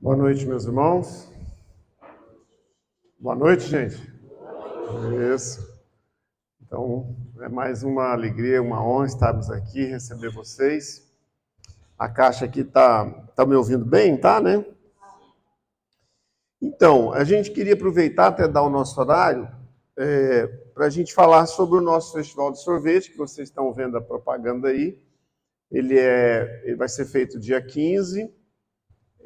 Boa noite, meus irmãos. Boa noite, gente. Isso. Então, é mais uma alegria, uma honra estarmos aqui, receber vocês. A caixa aqui tá me ouvindo bem, tá, né? Então, a gente queria aproveitar até dar o nosso horário para a gente falar sobre o nosso festival de sorvete, que vocês estão vendo a propaganda aí. Ele vai ser feito dia 15.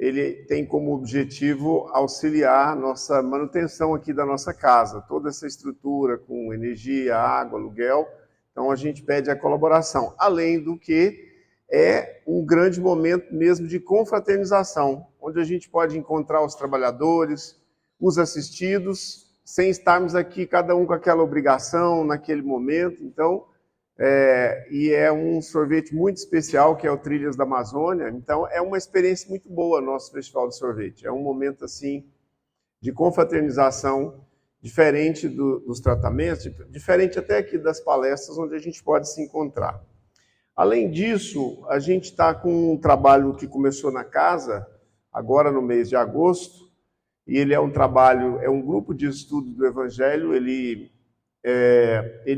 Ele tem como objetivo auxiliar a nossa manutenção aqui da nossa casa, toda essa estrutura com energia, água, aluguel. Então a gente pede a colaboração, além do que é um grande momento mesmo de confraternização, onde a gente pode encontrar os trabalhadores, os assistidos, sem estarmos aqui cada um com aquela obrigação naquele momento. Então, e é um sorvete muito especial, que é o Trilhas da Amazônia. Então, é uma experiência muito boa nosso Festival de Sorvete. É um momento, assim, de confraternização, diferente dos tratamentos, diferente até aqui das palestras, onde a gente pode se encontrar. Além disso, a gente está com um trabalho que começou na casa, agora no mês de agosto, e ele é um trabalho, é um grupo de estudo do Evangelho. Ele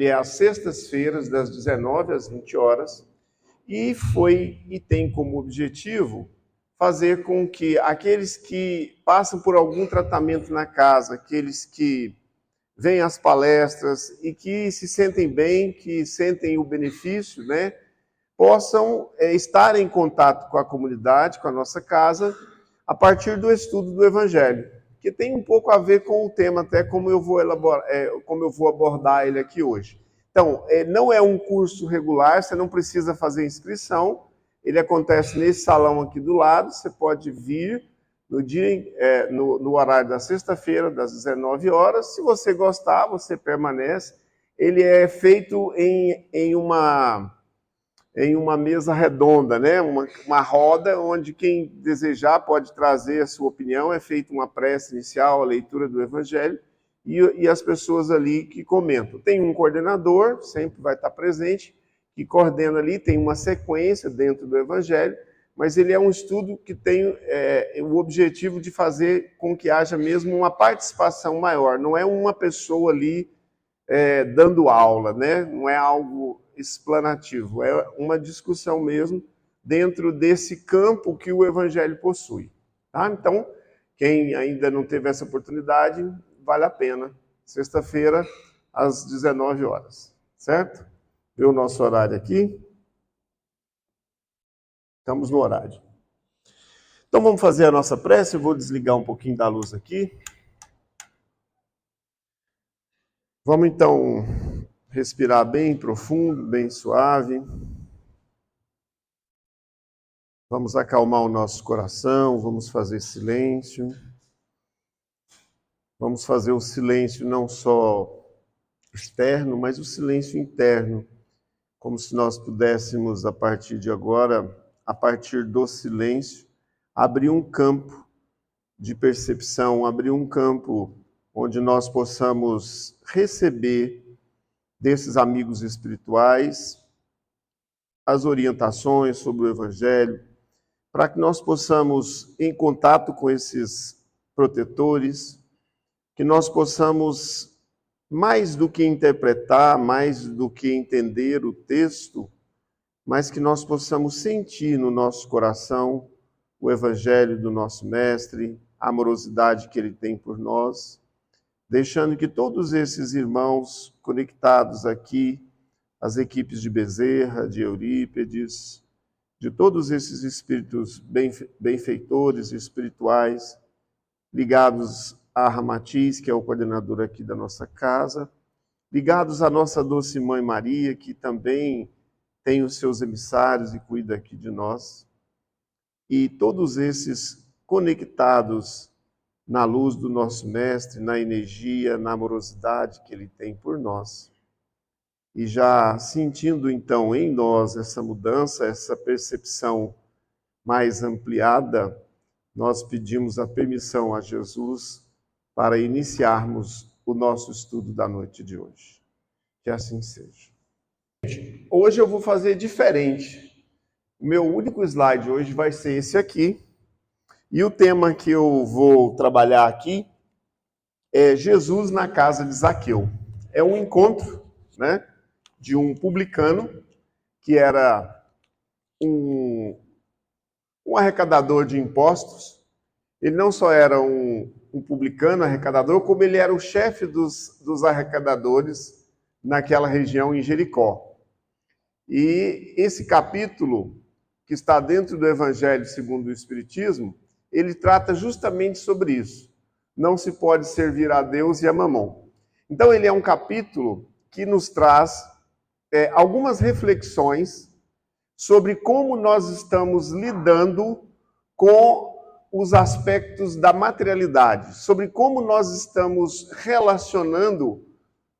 é às sextas-feiras, das 19 às 20 horas, e tem como objetivo fazer com que aqueles que passam por algum tratamento na casa, aqueles que vêm às palestras e que se sentem bem, que sentem o benefício, né, possam estar em contato com a comunidade, com a nossa casa, a partir do estudo do Evangelho, que tem um pouco a ver com o tema, até como eu vou abordar ele aqui hoje. Então, não é um curso regular, você não precisa fazer inscrição, ele acontece nesse salão aqui do lado, você pode vir no horário da sexta-feira, das 19 horas, se você gostar, você permanece. Ele é feito em uma mesa redonda, né? Uma roda onde quem desejar pode trazer a sua opinião. É feita uma prece inicial, a leitura do Evangelho, e as pessoas ali que comentam. Tem um coordenador, sempre vai estar presente, que coordena ali, tem uma sequência dentro do Evangelho, mas ele é um estudo que tem o objetivo de fazer com que haja mesmo uma participação maior. Não é uma pessoa ali dando aula, né? Não é algo explanativo, é uma discussão mesmo dentro desse campo que o Evangelho possui. Tá? Então, quem ainda não teve essa oportunidade, vale a pena. Sexta-feira, às 19 horas, certo? Vê o nosso horário aqui. Estamos no horário. Então, vamos fazer a nossa prece. Eu vou desligar um pouquinho da luz aqui. Vamos, então, respirar bem profundo, bem suave. Vamos acalmar o nosso coração, vamos fazer silêncio. Vamos fazer o silêncio não só externo, mas o silêncio interno, como se nós pudéssemos, a partir de agora, a partir do silêncio, abrir um campo de percepção, abrir um campo onde nós possamos receber desses amigos espirituais as orientações sobre o Evangelho, para que nós possamos, em contato com esses protetores, que nós possamos, mais do que interpretar, mais do que entender o texto, mas que nós possamos sentir no nosso coração o Evangelho do nosso Mestre, a amorosidade que Ele tem por nós, deixando que todos esses irmãos conectados aqui, as equipes de Bezerra, de Eurípedes, de todos esses espíritos benfeitores espirituais, ligados a Ramatiz, que é o coordenador aqui da nossa casa, ligados à nossa doce Mãe Maria, que também tem os seus emissários e cuida aqui de nós, e todos esses conectados na luz do nosso Mestre, na energia, na amorosidade que Ele tem por nós. E já sentindo, então, em nós essa mudança, essa percepção mais ampliada, nós pedimos a permissão a Jesus para iniciarmos o nosso estudo da noite de hoje. Que assim seja. Hoje eu vou fazer diferente. O meu único slide hoje vai ser esse aqui. E o tema que eu vou trabalhar aqui é Jesus na casa de Zaqueu. É um encontro, né, de um publicano que era um arrecadador de impostos. Ele não só era um publicano arrecadador, como ele era o chefe dos arrecadadores naquela região em Jericó. E esse capítulo, que está dentro do Evangelho segundo o Espiritismo, ele trata justamente sobre isso. Não se pode servir a Deus e a Mamon. Então ele é um capítulo que nos traz algumas reflexões sobre como nós estamos lidando com os aspectos da materialidade, sobre como nós estamos relacionando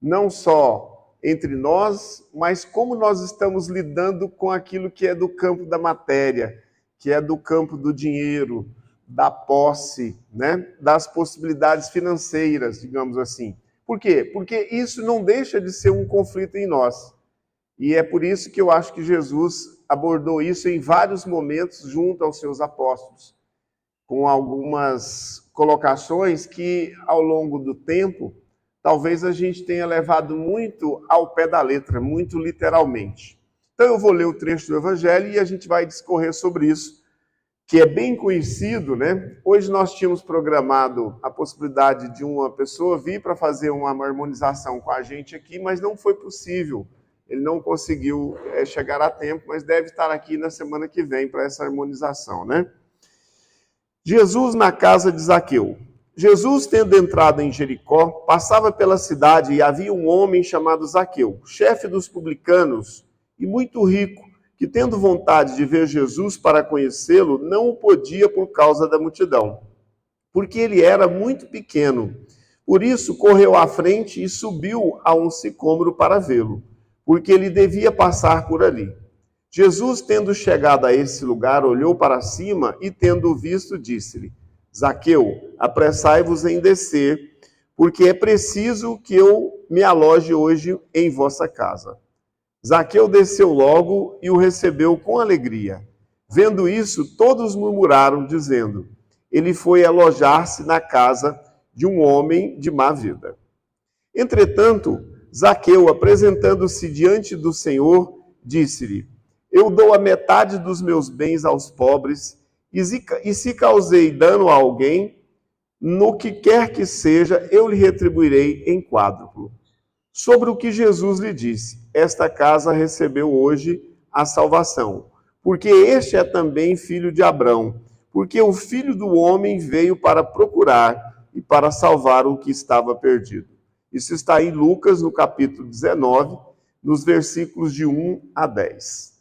não só entre nós, mas como nós estamos lidando com aquilo que é do campo da matéria, que é do campo do dinheiro, da posse, né? Das possibilidades financeiras, digamos assim. Por quê? Porque isso não deixa de ser um conflito em nós. E é por isso que eu acho que Jesus abordou isso em vários momentos junto aos seus apóstolos, com algumas colocações que, ao longo do tempo, talvez a gente tenha levado muito ao pé da letra, muito literalmente. Então eu vou ler o trecho do Evangelho e a gente vai discorrer sobre isso, que é bem conhecido, né? Hoje nós tínhamos programado a possibilidade de uma pessoa vir para fazer uma harmonização com a gente aqui, mas não foi possível. Ele não conseguiu chegar a tempo, mas deve estar aqui na semana que vem para essa harmonização, né? Jesus na casa de Zaqueu. Jesus, tendo entrado em Jericó, passava pela cidade e havia um homem chamado Zaqueu, chefe dos publicanos e muito rico, que, tendo vontade de ver Jesus para conhecê-lo, não o podia por causa da multidão, porque ele era muito pequeno. Por isso, correu à frente e subiu a um sicômoro para vê-lo, porque ele devia passar por ali. Jesus, tendo chegado a esse lugar, olhou para cima e, tendo visto, disse-lhe: Zaqueu, apressai-vos em descer, porque é preciso que eu me aloje hoje em vossa casa. Zaqueu desceu logo e o recebeu com alegria. Vendo isso, todos murmuraram, dizendo: ele foi alojar-se na casa de um homem de má vida. Entretanto, Zaqueu, apresentando-se diante do Senhor, disse-lhe: eu dou a metade dos meus bens aos pobres, e se causei dano a alguém, no que quer que seja, eu lhe retribuirei em quádruplo. Sobre o que Jesus lhe disse: esta casa recebeu hoje a salvação, porque este é também filho de Abrão, porque o Filho do Homem veio para procurar e para salvar o que estava perdido. Isso está em Lucas, no capítulo 19, nos versículos de 1 a 10.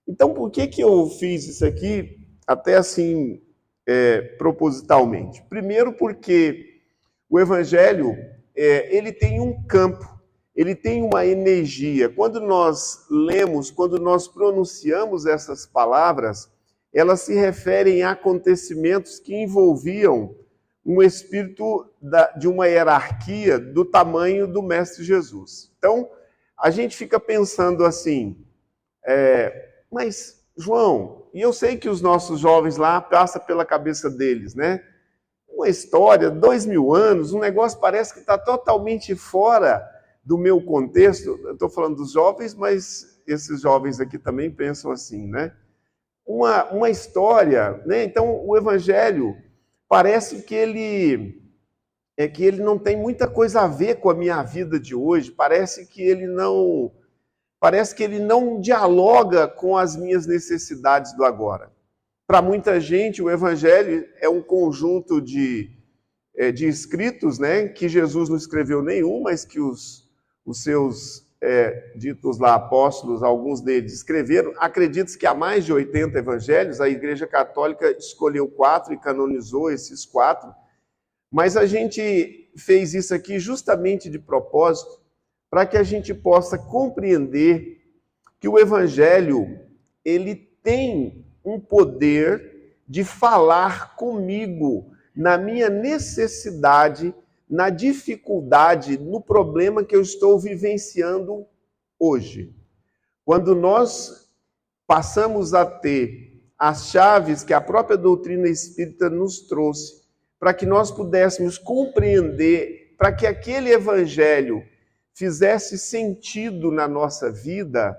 Então, por que eu fiz isso aqui, até assim, propositalmente? Primeiro porque o Evangelho, ele tem um campo, ele tem uma energia. Quando nós lemos, quando nós pronunciamos essas palavras, elas se referem a acontecimentos que envolviam um espírito de uma hierarquia do tamanho do Mestre Jesus. Então, a gente fica pensando assim, mas, João, e eu sei que os nossos jovens lá passa pela cabeça deles, né? Uma história, 2000 anos, um negócio parece que está totalmente fora do meu contexto. Eu estou falando dos jovens, mas esses jovens aqui também pensam assim, né? Uma história, né? Então, o Evangelho parece que ele não tem muita coisa a ver com a minha vida de hoje, parece que ele não dialoga com as minhas necessidades do agora. Para muita gente, o Evangelho é um conjunto de escritos, né, que Jesus não escreveu nenhum, mas que os seus ditos lá apóstolos, alguns deles escreveram. Acredita-se que há mais de 80 evangelhos, a Igreja Católica escolheu 4 e canonizou esses 4, mas a gente fez isso aqui justamente de propósito, para que a gente possa compreender que o Evangelho, ele tem um poder de falar comigo na minha necessidade, na dificuldade, no problema que eu estou vivenciando hoje. Quando nós passamos a ter as chaves que a própria doutrina espírita nos trouxe, para que nós pudéssemos compreender, para que aquele evangelho fizesse sentido na nossa vida,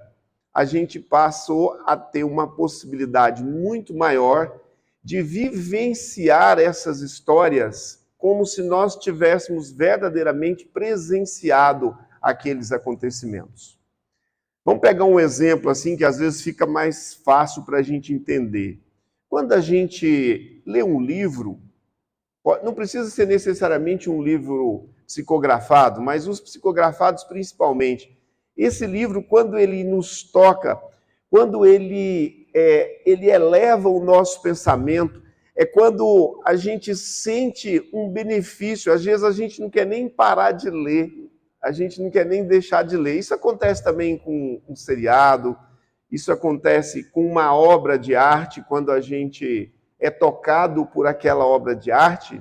a gente passou a ter uma possibilidade muito maior de vivenciar essas histórias como se nós tivéssemos verdadeiramente presenciado aqueles acontecimentos. Vamos pegar um exemplo assim que às vezes fica mais fácil para a gente entender. Quando a gente lê um livro, não precisa ser necessariamente um livro psicografado, mas os psicografados principalmente. Esse livro, quando ele nos toca, quando ele eleva o nosso pensamento, é quando a gente sente um benefício. Às vezes a gente não quer nem parar de ler, a gente não quer nem deixar de ler. Isso acontece também com um seriado, isso acontece com uma obra de arte, quando a gente é tocado por aquela obra de arte,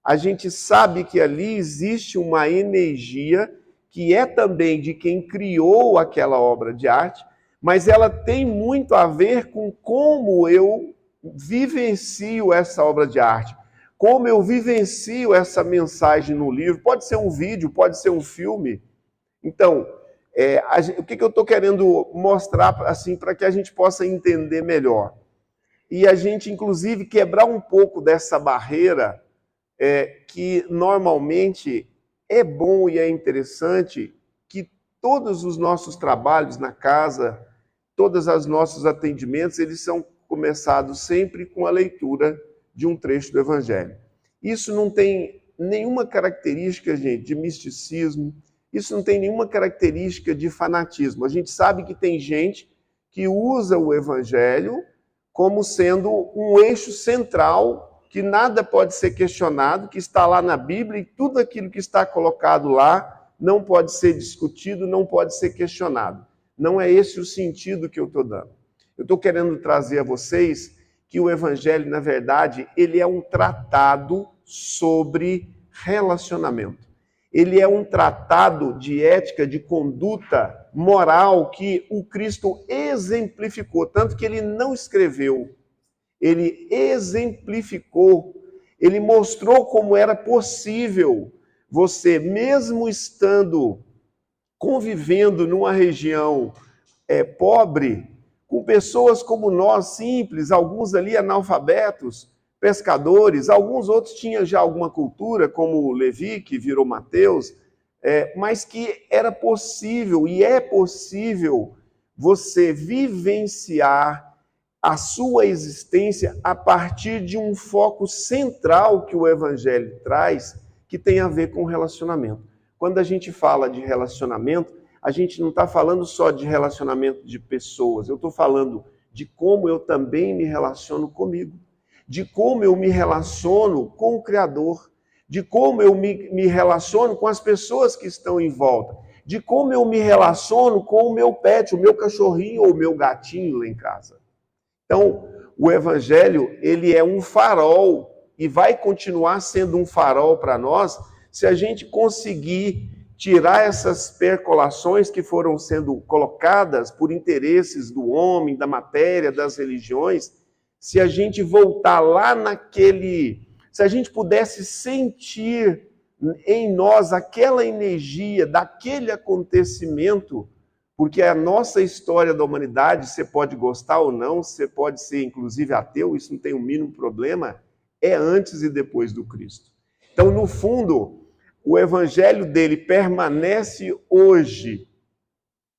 a gente sabe que ali existe uma energia que é também de quem criou aquela obra de arte, mas ela tem muito a ver com como eu vivencio essa obra de arte, como eu vivencio essa mensagem no livro. Pode ser um vídeo, pode ser um filme. Então, o que eu estou querendo mostrar assim, para que a gente possa entender melhor? E a gente, inclusive, quebrar um pouco dessa barreira que normalmente é bom e é interessante que todos os nossos trabalhos na casa, todos os nossos atendimentos, eles são começados sempre com a leitura de um trecho do Evangelho. Isso não tem nenhuma característica, gente, de misticismo, isso não tem nenhuma característica de fanatismo. A gente sabe que tem gente que usa o Evangelho como sendo um eixo central, que nada pode ser questionado, que está lá na Bíblia, e tudo aquilo que está colocado lá não pode ser discutido, não pode ser questionado. Não é esse o sentido que eu estou dando. Eu estou querendo trazer a vocês que o Evangelho, na verdade, ele é um tratado sobre relacionamento. Ele é um tratado de ética, de conduta moral que o Cristo exemplificou, tanto que ele não escreveu, ele exemplificou, ele mostrou como era possível você, mesmo estando convivendo numa região pobre, com pessoas como nós, simples, alguns ali analfabetos, pescadores, alguns outros tinham já alguma cultura, como Levi, que virou Mateus, mas que era possível, e é possível, você vivenciar a sua existência a partir de um foco central que o Evangelho traz, que tem a ver com relacionamento. Quando a gente fala de relacionamento, a gente não está falando só de relacionamento de pessoas, eu estou falando de como eu também me relaciono comigo, de como eu me relaciono com o Criador, de como eu me relaciono com as pessoas que estão em volta, de como eu me relaciono com o meu pet, o meu cachorrinho ou o meu gatinho lá em casa. Então, o Evangelho, ele é um farol e vai continuar sendo um farol para nós se a gente conseguir tirar essas percolações que foram sendo colocadas por interesses do homem, da matéria, das religiões, se a gente voltar lá se a gente pudesse sentir em nós aquela energia daquele acontecimento, porque a nossa história da humanidade, você pode gostar ou não, você pode ser inclusive ateu, isso não tem o mínimo problema, é antes e depois do Cristo. Então, no fundo, o Evangelho dele permanece hoje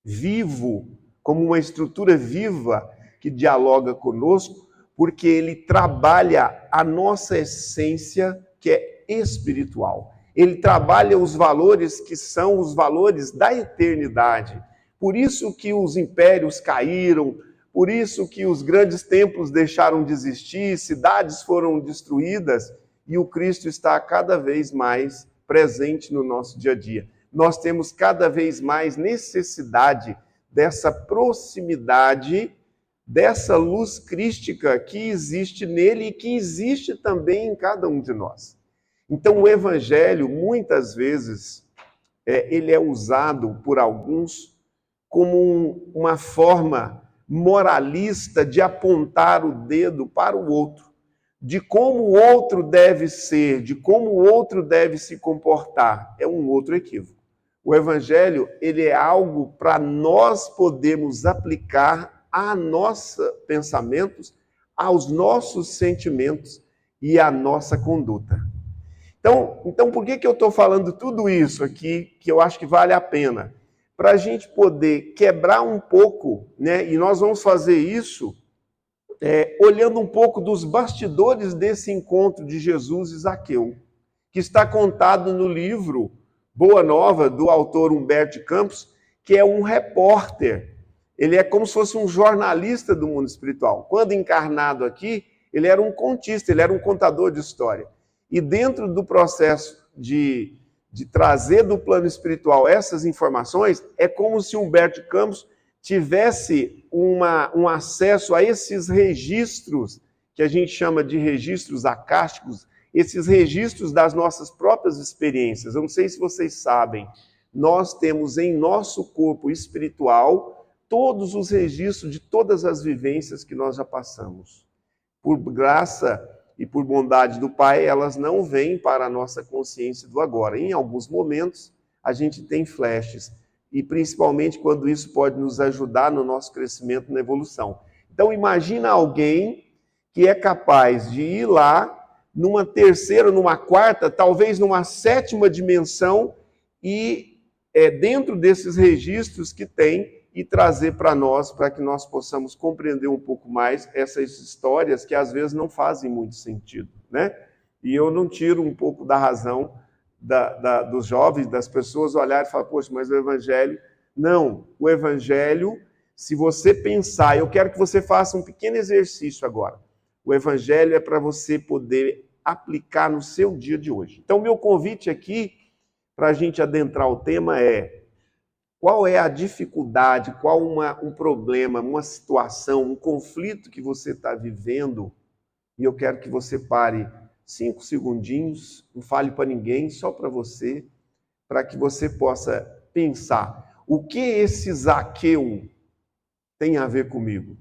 vivo, como uma estrutura viva que dialoga conosco, porque ele trabalha a nossa essência, que é espiritual. Ele trabalha os valores que são os valores da eternidade. Por isso que os impérios caíram, por isso que os grandes templos deixaram de existir, cidades foram destruídas, e o Cristo está cada vez mais presente no nosso dia a dia. Nós temos cada vez mais necessidade dessa proximidade, dessa luz crística que existe nele e que existe também em cada um de nós. Então, o Evangelho, muitas vezes, ele é usado por alguns como uma forma moralista de apontar o dedo para o outro, de como o outro deve ser, de como o outro deve se comportar. É um outro equívoco. O evangelho, ele é algo para nós podermos aplicar a nossos pensamentos, aos nossos sentimentos e à nossa conduta. Então por que eu estou falando tudo isso aqui, que eu acho que vale a pena? Para a gente poder quebrar um pouco, né? E nós vamos fazer isso olhando um pouco dos bastidores desse encontro de Jesus e Zaqueu, que está contado no livro Boa Nova, do autor Humberto de Campos, que é um repórter. Ele é como se fosse um jornalista do mundo espiritual. Quando encarnado aqui, ele era um contista, ele era um contador de história. E dentro do processo de trazer do plano espiritual essas informações, é como se Humberto de Campos tivesse um acesso a esses registros, que a gente chama de registros acásticos, esses registros das nossas próprias experiências. Eu não sei se vocês sabem, nós temos em nosso corpo espiritual todos os registros de todas as vivências que nós já passamos. Por graça e por bondade do Pai, elas não vêm para a nossa consciência do agora. Em alguns momentos, a gente tem flashes, e principalmente quando isso pode nos ajudar no nosso crescimento, na evolução. Então, imagina alguém que é capaz de ir lá numa terceira, numa quarta, talvez numa sétima dimensão, e dentro desses registros que tem, e trazer para nós, para que nós possamos compreender um pouco mais essas histórias que às vezes não fazem muito sentido, né? E eu não tiro um pouco da razão dos jovens, das pessoas olharem e falar, poxa, mas o evangelho... Não, o evangelho, se você pensar, eu quero que você faça um pequeno exercício agora. O evangelho é para você poder aplicar no seu dia de hoje. Então, meu convite aqui, para a gente adentrar o tema é: qual é a dificuldade, qual um problema, uma situação, um conflito que você está vivendo? E eu quero que você pare 5 segundinhos, não fale para ninguém, só para você, para que você possa pensar: o que esse Zaqueu tem a ver comigo?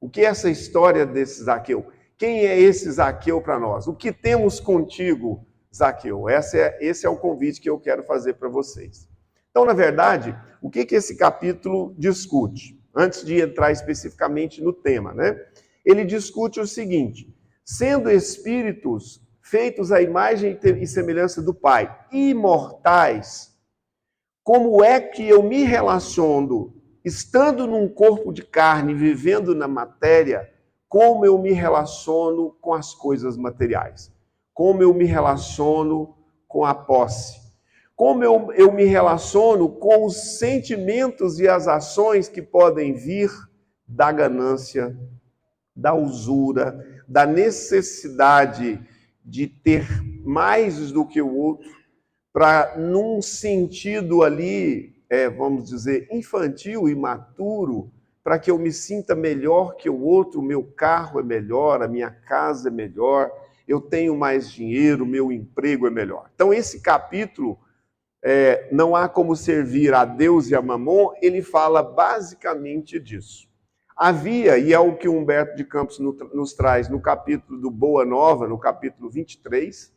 O que é essa história desse Zaqueu? Quem é esse Zaqueu para nós? O que temos contigo, Zaqueu? Esse é o convite que eu quero fazer para vocês. Então, na verdade, o que esse capítulo discute? Antes de entrar especificamente no tema, né? Ele discute o seguinte: sendo espíritos feitos à imagem e semelhança do Pai, imortais, como é que eu me relaciono, estando num corpo de carne, vivendo na matéria, como eu me relaciono com as coisas materiais? Como eu me relaciono com a posse? Como eu me relaciono com os sentimentos e as ações que podem vir da ganância, da usura, da necessidade de ter mais do que o outro, para, num sentido ali, vamos dizer, infantil, imaturo, para que eu me sinta melhor que o outro, o meu carro é melhor, a minha casa é melhor, eu tenho mais dinheiro, o meu emprego é melhor. Então, esse capítulo... não há como servir a Deus e a Mamon, ele fala basicamente disso. Havia, e é o que Humberto de Campos nos traz no capítulo do Boa Nova, no capítulo 23,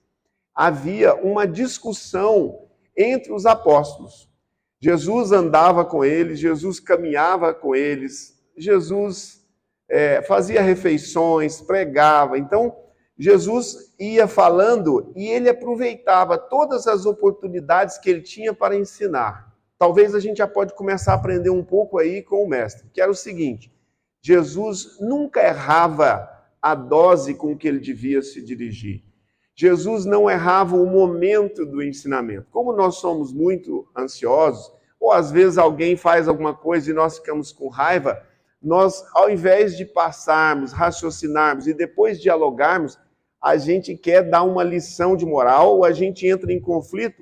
havia uma discussão entre os apóstolos. Jesus andava com eles, Jesus caminhava com eles, Jesus fazia refeições, pregava. Então, Jesus ia falando e ele aproveitava todas as oportunidades que ele tinha para ensinar. Talvez a gente já pode começar a aprender um pouco aí com o mestre, que era o seguinte: Jesus nunca errava a dose com que ele devia se dirigir. Jesus não errava o momento do ensinamento. Como nós somos muito ansiosos, ou às vezes alguém faz alguma coisa e nós ficamos com raiva, nós, ao invés de passarmos, raciocinarmos e depois dialogarmos, a gente quer dar uma lição de moral, ou a gente entra em conflito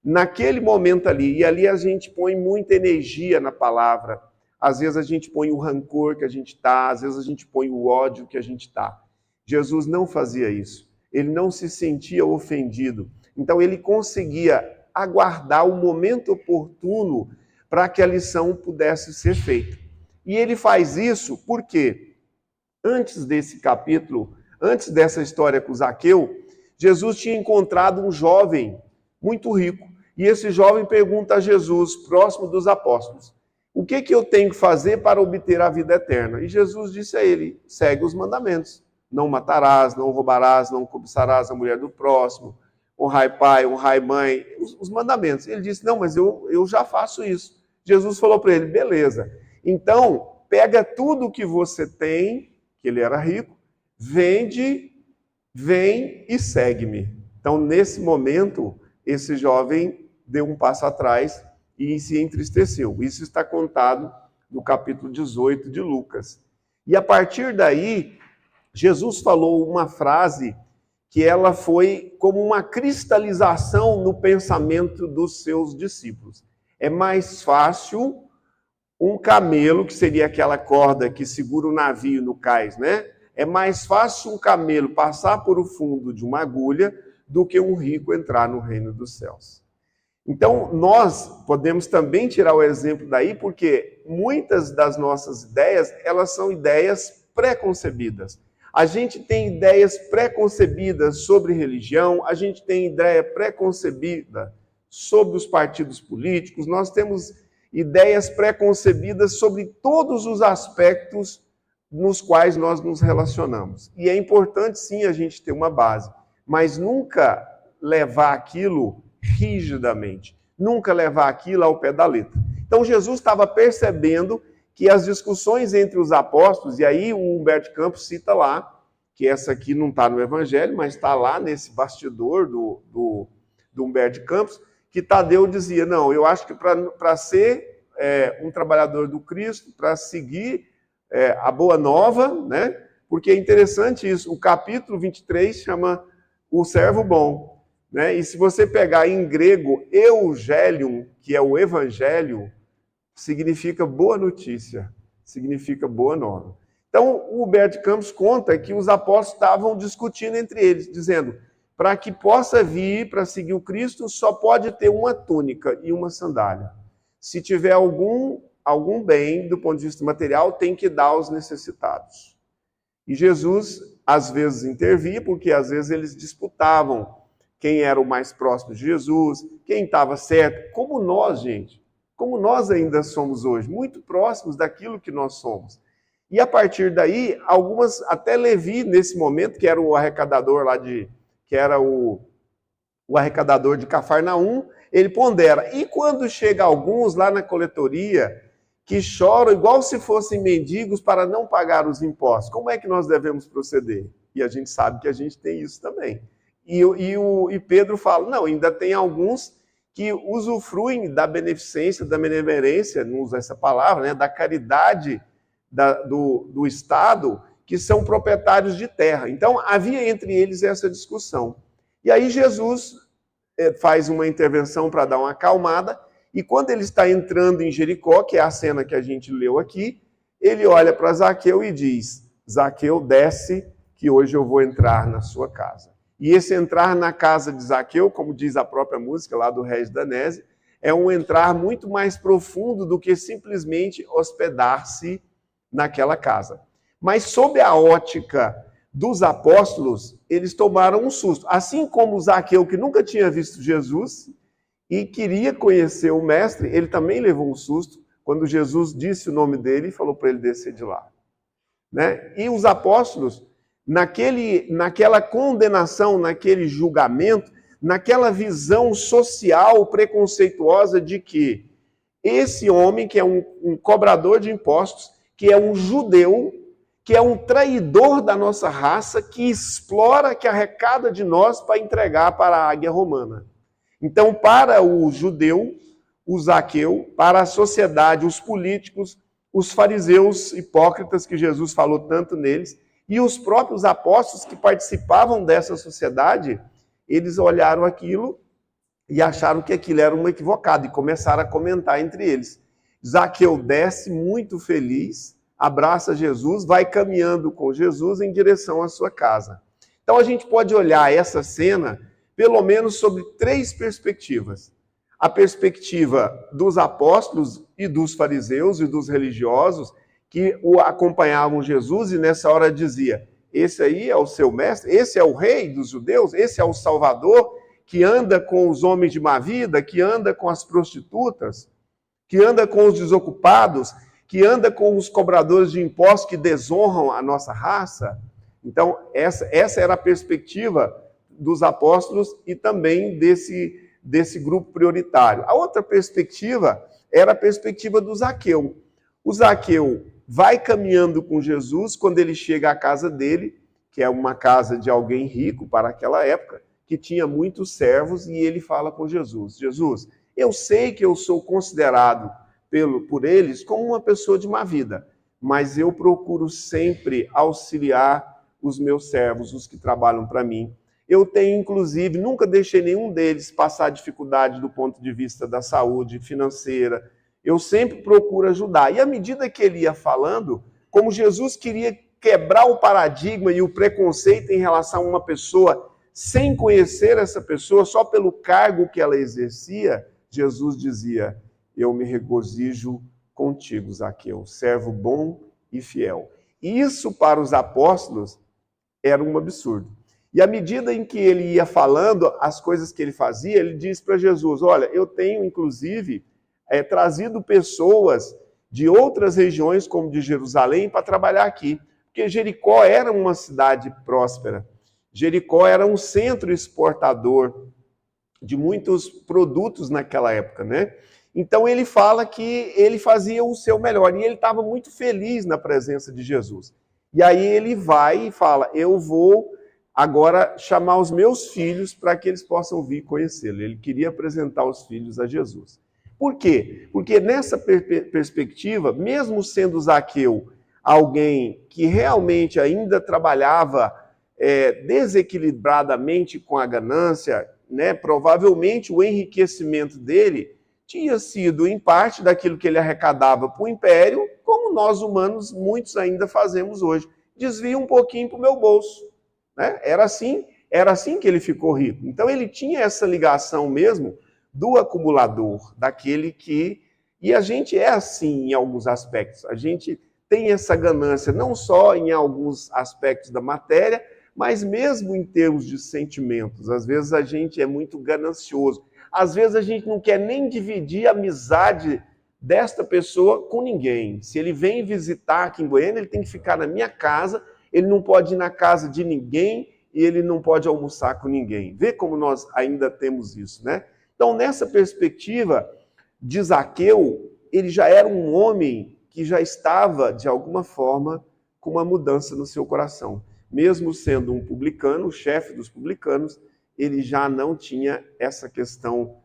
naquele momento ali. E ali a gente põe muita energia na palavra. Às vezes a gente põe o rancor que a gente está, às vezes a gente põe o ódio que a gente está. Jesus não fazia isso. Ele não se sentia ofendido. Então ele conseguia aguardar o momento oportuno para que a lição pudesse ser feita. E ele faz isso porque, antes desse capítulo, antes dessa história com Zaqueu, Jesus tinha encontrado um jovem muito rico. E esse jovem pergunta a Jesus, próximo dos apóstolos, o que eu tenho que fazer para obter a vida eterna? E Jesus disse a ele, segue os mandamentos. Não matarás, não roubarás, não cobiçarás a mulher do próximo, honrai pai, honrai mãe, os mandamentos. Ele disse, não, mas eu já faço isso. Jesus falou para ele, beleza. Então, pega tudo que você tem, que ele era rico, vende, vem e segue-me. Então, nesse momento, esse jovem deu um passo atrás e se entristeceu. Isso está contado no capítulo 18 de Lucas. E a partir daí, Jesus falou uma frase que ela foi como uma cristalização no pensamento dos seus discípulos. É mais fácil um camelo, que seria aquela corda que segura o navio no cais, né? É mais fácil um camelo passar por o fundo de uma agulha do que um rico entrar no reino dos céus. Então, nós podemos também tirar o exemplo daí, porque muitas das nossas ideias, elas são ideias pré-concebidas. A gente tem ideias pré-concebidas sobre religião, a gente tem ideia pré-concebida sobre os partidos políticos, nós temos ideias pré-concebidas sobre todos os aspectos nos quais nós nos relacionamos. E é importante, sim, a gente ter uma base, mas nunca levar aquilo rigidamente, nunca levar aquilo ao pé da letra. Então, Jesus estava percebendo que as discussões entre os apóstolos, e aí o Humberto Campos cita lá, que essa aqui não está no Evangelho, mas está lá nesse bastidor do Humberto Campos, que Tadeu dizia, não, eu acho que para ser um trabalhador do Cristo, para seguir a Boa Nova, né? Porque é interessante isso, o capítulo 23 chama o servo bom, né? E se você pegar em grego, Eugelium, que é o Evangelho, significa boa notícia, significa boa nova. Então, o Humberto Campos conta que os apóstolos estavam discutindo entre eles, dizendo, para que possa vir para seguir o Cristo, só pode ter uma túnica e uma sandália. Se tiver algum bem, do ponto de vista material, tem que dar aos necessitados. E Jesus, às vezes, intervia, porque às vezes eles disputavam quem era o mais próximo de Jesus, quem estava certo, como nós, gente, como nós ainda somos hoje, muito próximos daquilo que nós somos. E a partir daí, algumas, até Levi, nesse momento, que era o arrecadador lá que era o arrecadador de Cafarnaum, ele pondera. E quando chega alguns lá na coletoria, que choram igual se fossem mendigos para não pagar os impostos, como é que nós devemos proceder? E a gente sabe que a gente tem isso também. E Pedro fala, não, ainda tem alguns que usufruem da beneficência, da benemerência, não usa essa palavra, né, da caridade do Estado, que são proprietários de terra. Então, havia entre eles essa discussão. E aí Jesus faz uma intervenção para dar uma acalmada, e quando ele está entrando em Jericó, que é a cena que a gente leu aqui, ele olha para Zaqueu e diz, Zaqueu, desce, que hoje eu vou entrar na sua casa. E esse entrar na casa de Zaqueu, como diz a própria música lá do Regis Danese, é um entrar muito mais profundo do que simplesmente hospedar-se naquela casa. Mas sob a ótica dos apóstolos, eles tomaram um susto. Assim como Zaqueu, que nunca tinha visto Jesus e queria conhecer o mestre, ele também levou um susto quando Jesus disse o nome dele e falou para ele descer de lá. Né? E os apóstolos, naquela condenação, naquele julgamento, naquela visão social preconceituosa de que esse homem, que é um cobrador de impostos, que é um judeu, que é um traidor da nossa raça, que explora, que arrecada de nós para entregar para a águia romana. Então, para o judeu, o Zaqueu, para a sociedade, os políticos, os fariseus hipócritas, que Jesus falou tanto neles, e os próprios apóstolos que participavam dessa sociedade, eles olharam aquilo e acharam que aquilo era um equivocado, e começaram a comentar entre eles. Zaqueu desce muito feliz, abraça Jesus, vai caminhando com Jesus em direção à sua casa. Então a gente pode olhar essa cena pelo menos sobre 3 perspectivas. A perspectiva dos apóstolos e dos fariseus e dos religiosos, que o acompanhavam Jesus e nessa hora dizia: esse aí é o seu mestre, esse é o rei dos judeus, esse é o Salvador, que anda com os homens de má vida, que anda com as prostitutas, que anda com os desocupados, que anda com os cobradores de impostos que desonram a nossa raça. Então, essa era a perspectiva dos apóstolos e também desse grupo prioritário. A outra perspectiva era a perspectiva do Zaqueu. O Zaqueu vai caminhando com Jesus quando ele chega à casa dele, que é uma casa de alguém rico para aquela época, que tinha muitos servos, e ele fala com Jesus: Jesus, eu sei que eu sou considerado por eles como uma pessoa de má vida, mas eu procuro sempre auxiliar os meus servos, os que trabalham para mim. Eu tenho, inclusive, nunca deixei nenhum deles passar dificuldade do ponto de vista da saúde financeira. Eu sempre procuro ajudar. E à medida que ele ia falando, como Jesus queria quebrar o paradigma e o preconceito em relação a uma pessoa, sem conhecer essa pessoa, só pelo cargo que ela exercia, Jesus dizia: eu me regozijo contigo, Zaqueu, servo bom e fiel. E isso para os apóstolos era um absurdo. E à medida em que ele ia falando as coisas que ele fazia, ele disse para Jesus: olha, eu tenho inclusive trazido pessoas de outras regiões, como de Jerusalém, para trabalhar aqui. Porque Jericó era uma cidade próspera. Jericó era um centro exportador de muitos produtos naquela época, né? Então ele fala que ele fazia o seu melhor e ele estava muito feliz na presença de Jesus. E aí ele vai e fala: eu vou agora chamar os meus filhos para que eles possam vir conhecê-lo. Ele queria apresentar os filhos a Jesus. Por quê? Porque nessa perspectiva, mesmo sendo Zaqueu alguém que realmente ainda trabalhava desequilibradamente com a ganância, né? Provavelmente o enriquecimento dele tinha sido em parte daquilo que ele arrecadava para o império, como nós humanos, muitos ainda fazemos hoje. Desvia um pouquinho para o meu bolso. Né? Era assim que ele ficou rico. Então ele tinha essa ligação mesmo do acumulador, daquele que... E a gente é assim em alguns aspectos. A gente tem essa ganância não só em alguns aspectos da matéria, mas mesmo em termos de sentimentos. Às vezes a gente é muito ganancioso. Às vezes a gente não quer nem dividir a amizade desta pessoa com ninguém. Se ele vem visitar aqui em Goiânia, ele tem que ficar na minha casa, ele não pode ir na casa de ninguém e ele não pode almoçar com ninguém. Vê como nós ainda temos isso, né? Então, nessa perspectiva de Zaqueu, ele já era um homem que já estava, de alguma forma, com uma mudança no seu coração. Mesmo sendo um publicano, o chefe dos publicanos, ele já não tinha essa questão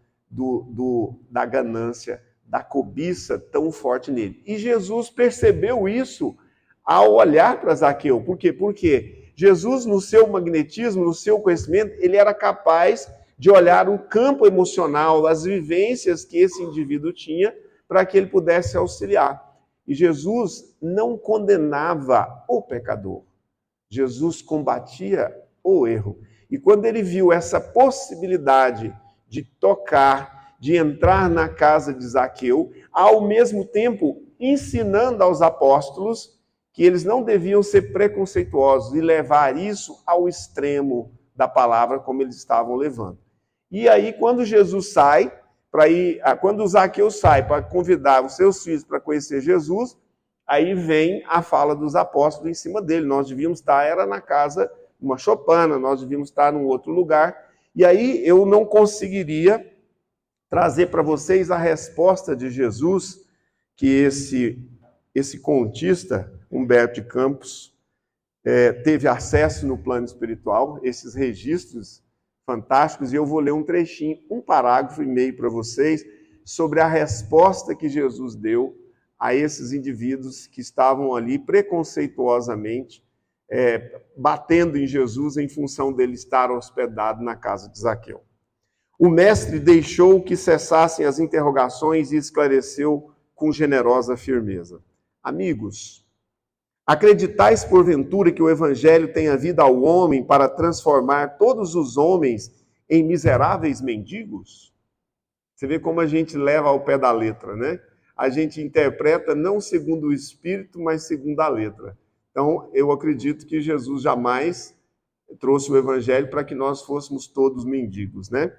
da ganância, da cobiça tão forte nele. E Jesus percebeu isso ao olhar para Zaqueu. Por quê? Porque Jesus, no seu magnetismo, no seu conhecimento, ele era capaz de olhar o campo emocional, as vivências que esse indivíduo tinha, para que ele pudesse auxiliar. E Jesus não condenava o pecador. Jesus combatia o erro. E quando ele viu essa possibilidade de tocar, de entrar na casa de Zaqueu, ao mesmo tempo ensinando aos apóstolos que eles não deviam ser preconceituosos e levar isso ao extremo da palavra como eles estavam levando. E aí, quando Jesus sai, quando Zaqueu sai para convidar os seus filhos para conhecer Jesus, aí vem a fala dos apóstolos em cima dele. Nós devíamos estar, era na casa, uma choupana, nós devíamos estar num outro lugar. E aí eu não conseguiria trazer para vocês a resposta de Jesus que esse contista, Humberto de Campos, teve acesso no plano espiritual, esses registros fantásticos, e eu vou ler um trechinho, um parágrafo e meio para vocês, sobre a resposta que Jesus deu a esses indivíduos que estavam ali preconceituosamente batendo em Jesus em função dele estar hospedado na casa de Zaqueu. O mestre deixou que cessassem as interrogações e esclareceu com generosa firmeza. Amigos, acreditais porventura que o evangelho tenha vindo ao homem para transformar todos os homens em miseráveis mendigos? Você vê como a gente leva ao pé da letra, né? a gente interpreta não segundo o Espírito, mas segundo a letra. Então, eu acredito que Jesus jamais trouxe o Evangelho para que nós fôssemos todos mendigos, né?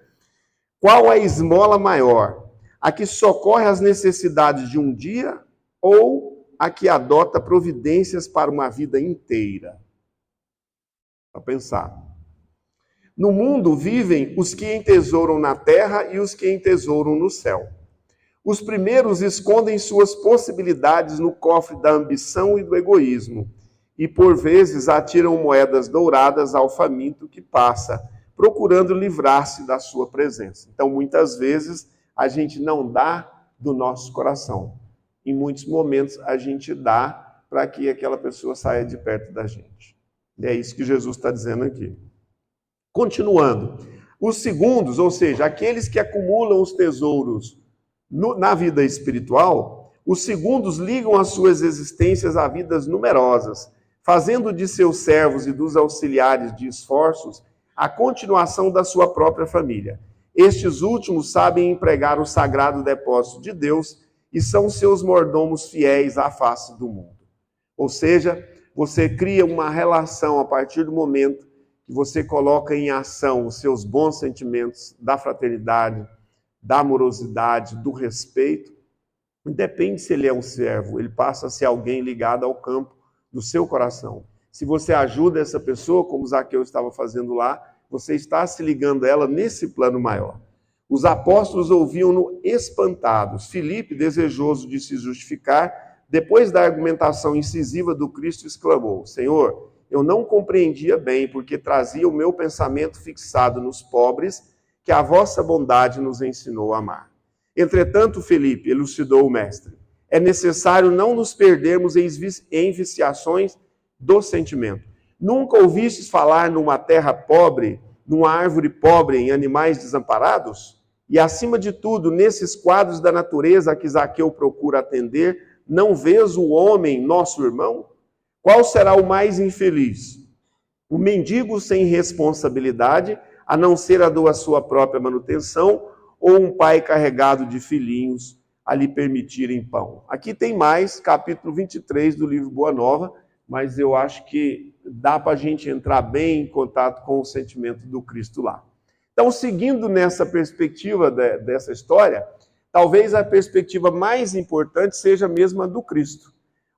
Qual a esmola maior? A que socorre às necessidades de um dia ou a que adota providências para uma vida inteira? Para pensar. No mundo vivem os que entesouram na terra e os que entesouram no céu. Os primeiros escondem suas possibilidades no cofre da ambição e do egoísmo, e por vezes atiram moedas douradas ao faminto que passa, procurando livrar-se da sua presença. Então, muitas vezes, a gente não dá do nosso coração. Em muitos momentos, a gente dá para que aquela pessoa saia de perto da gente. E é isso que Jesus está dizendo aqui. Continuando, os segundos, ou seja, aqueles que acumulam os tesouros na vida espiritual, os segundos ligam as suas existências a vidas numerosas, fazendo de seus servos e dos auxiliares de esforços a continuação da sua própria família. Estes últimos sabem empregar o sagrado depósito de Deus e são seus mordomos fiéis à face do mundo. Ou seja, você cria uma relação a partir do momento que você coloca em ação os seus bons sentimentos da fraternidade, da amorosidade, do respeito. Independe se ele é um servo, ele passa a ser alguém ligado ao campo do seu coração. Se você ajuda essa pessoa, como Zaqueu estava fazendo lá, você está se ligando a ela nesse plano maior. Os apóstolos ouviam-no espantados. Filipe, desejoso de se justificar, depois da argumentação incisiva do Cristo, exclamou: Senhor, eu não compreendia bem, porque trazia o meu pensamento fixado nos pobres, que a vossa bondade nos ensinou a amar. Entretanto, Filipe, elucidou o mestre, é necessário não nos perdermos em viciações do sentimento. Nunca ouvistes falar numa terra pobre, numa árvore pobre, em animais desamparados? E, acima de tudo, nesses quadros da natureza a que Zaqueu procura atender, não vês o homem, nosso irmão? Qual será o mais infeliz? O mendigo sem responsabilidade, a não ser a da sua própria manutenção, ou um pai carregado de filhinhos a lhe permitirem pão? Aqui tem mais, capítulo 23 do livro Boa Nova, mas eu acho que dá para a gente entrar bem em contato com o sentimento do Cristo lá. Então, seguindo nessa perspectiva dessa história, talvez a perspectiva mais importante seja a mesma do Cristo.